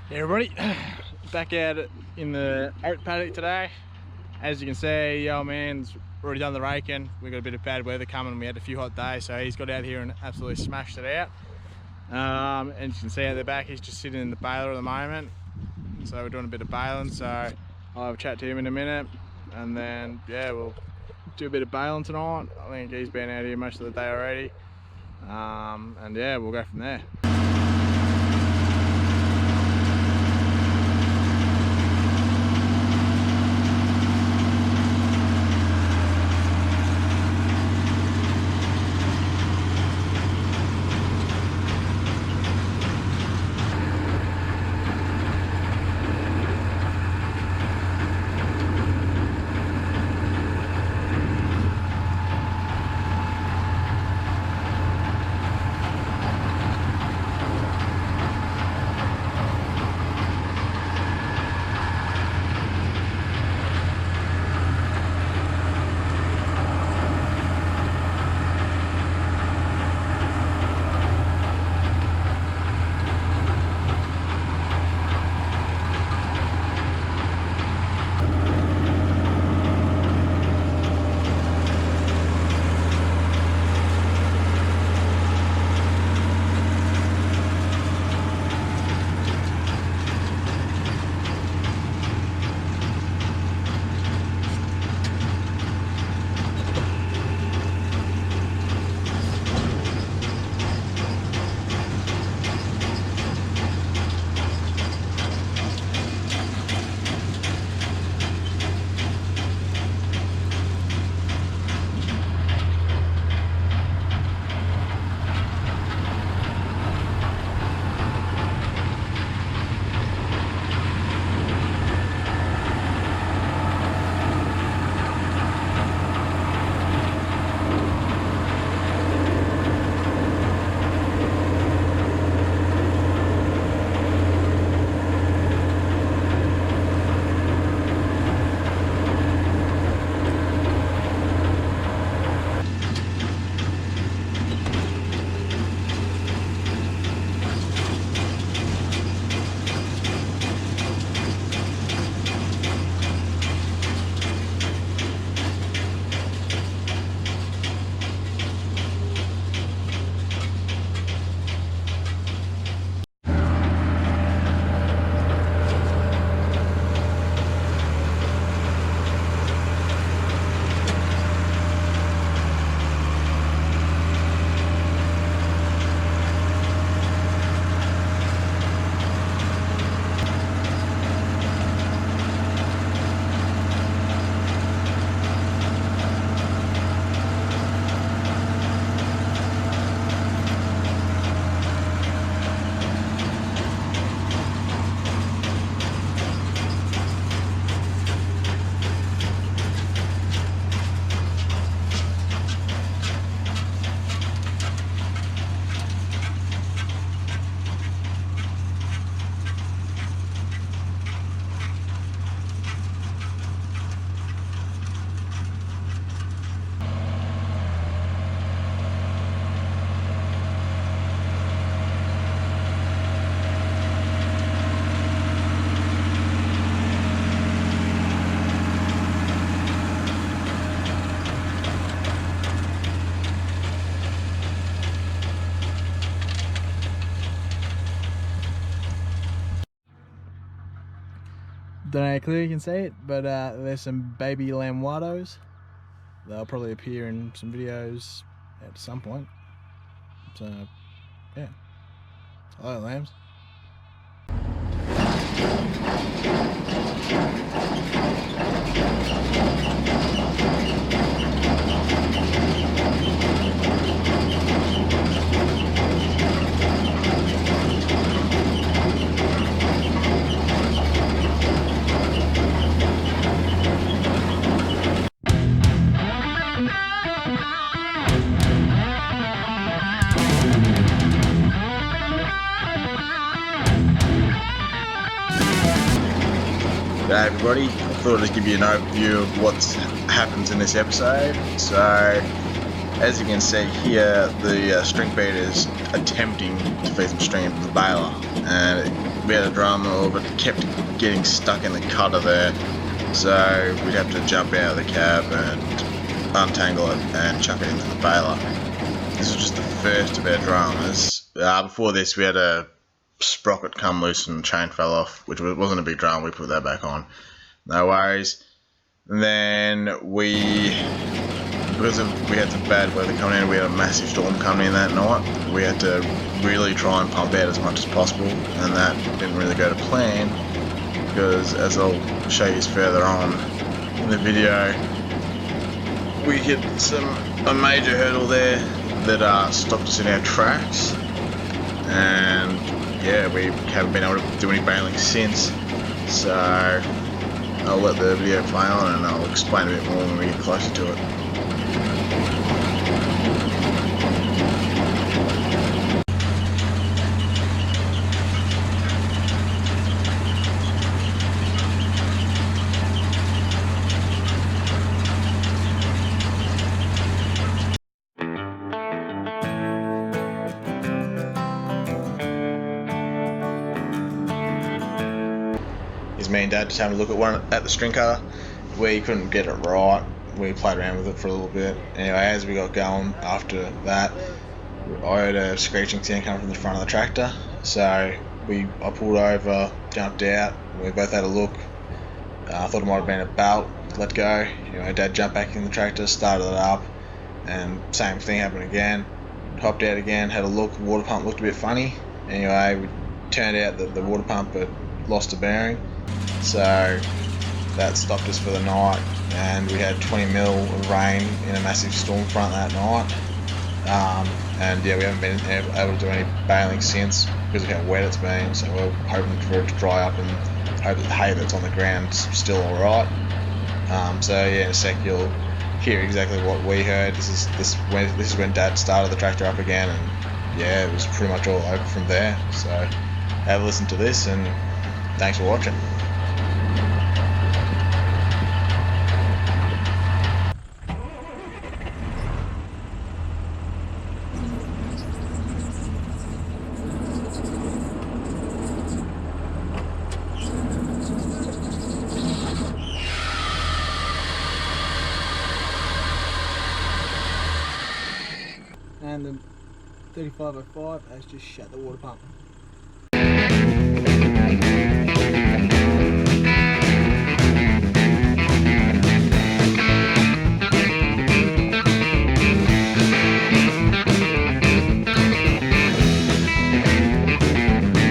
Hey everybody, back out in the oat paddock today. As you can see, the old man's already done the raking. We got a bit of bad weather coming. We had a few hot days, so he's got out here and absolutely smashed it out. And you can see out the back, he's just sitting in the baler at the moment. So we're doing a bit of baling. So I'll have a chat to him in a minute, and then yeah, we'll do a bit of baling tonight. I think he's been out here most of the day already, and yeah, we'll go from there. Don't know how clear you can see it, but there's some baby lamwados. They'll probably appear in some videos at some point. So, yeah. Hello, lambs. G'day everybody, I thought I'd just give you an overview of what's happened in this episode. So, as you can see here, the string feeder is attempting to feed some string into the baler, and we had a drama over, but it kept getting stuck in the cutter there. So we'd have to jump out of the cab and untangle it and chuck it into the baler. This was just the first of our dramas. Before this, we had a sprocket come loose and the chain fell off, which wasn't a big drama. We put that back on. No worries. And then because we had some bad weather coming in, we had a massive storm coming in that night. We had to really try and pump out as much as possible, and that didn't really go to plan, because as I'll show you further on in the video, we hit a major hurdle there that stopped us in our tracks, and yeah, we haven't been able to do any bailing since. So I'll let the video play on and I'll explain a bit more when we get closer to it. Is me and Dad just having a look at the string cutter. We couldn't get it right. We played around with it for a little bit. Anyway, as we got going after that, I heard a screeching sound coming from the front of the tractor. So I pulled over, jumped out. We both had a look. I thought it might have been a belt. Let go. Dad jumped back in the tractor, started it up, and same thing happened again. Hopped out again, had a look. The water pump looked a bit funny. Anyway, we turned out that the water pump had lost a bearing. So that stopped us for the night, and we had 20 mil of rain in a massive storm front that night. And yeah, we haven't been able to do any bailing since because of how wet it's been. So we're hoping for it to dry up and hope that the hay that's on the ground is still all right. So yeah, in a sec you'll hear exactly what we heard. This is when Dad started the tractor up again, and yeah, it was pretty much all over from there. So have a listen to this, and thanks for watching. And the 3505 has just shut the water pump.